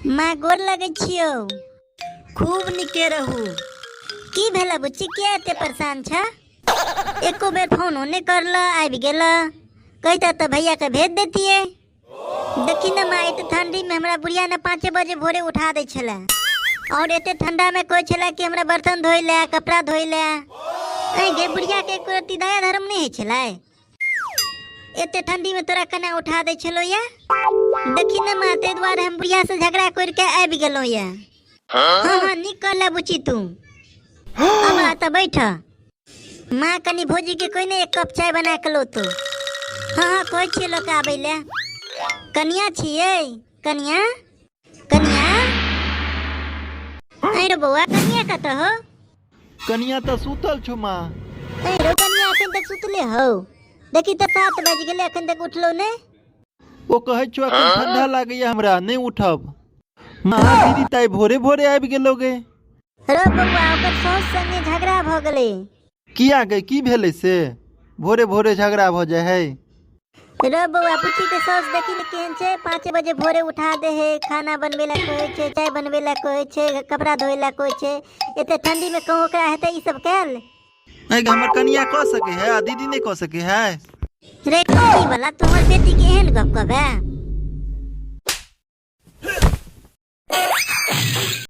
माँ गोर लगे छियो। खूब निके रहू। की भेला बुच्ची, क्या एते परेशान छ? एको बेर फोन होने करला आबि गेला, कहता तो भैया के भेज देतिए। देखी न माँ, एते ठंडी में हमरा बुढ़िया ने 5 बजे भोरे उठा दे छला, और एते ठंडा में कोई छला कि हमरा बर्तन धोई ले, कपड़ा धोई ले। ऐ गे बुढ़िया के एको रत्ती दया धर्म नहीं है छला। एते ठंडी में तोरा कना उठा दे छलो या? देखी न माँ, ते द्वारे हम बुढ़िया से झगड़ा करके आबि गेलो या। हाँ निक कहला बुच्ची तू। अब आता बैठ। माँ कनी भोजी के कोई ने एक कप चाय बना के लो तो। हाँ कोई छे लोग आबे ले। कनिया छिए? कनिया कनिया ऐ रो बउआ, कनिया कत हो? कनिया तो सुतल छो माँ। ऐ रो कनिया अखन तक सुतले हो? देखी तो 7 बज गेले, अखन तक उठलो ने। वो कहे छो अखन ठंडा लागैया हमरा, नहीं उठब। माँ दीदी ताई भोरे भोरे आबि गेलोगे। रो बउआ, ओकर सास संगे झगड़ा भ गेले। किया गए, की भेले से भोरे भोरे झगड़ा भ जाए है? रो बउआ, पुची के सास देखी न केहन छे। 5 बजे भोरे उठा दे है, खाना बनवे ला कहै छे, चाय बनवे ला कहै छे, कपड़ा धोए ला कहै छे। एते ठंडी में कहूं ओकरा हेते ई सब कैल? हमर कनिया कह सके है, दीदी नहीं कह सके है। रे की वाला, तुम्हार बेटी के एहन गप कहबे?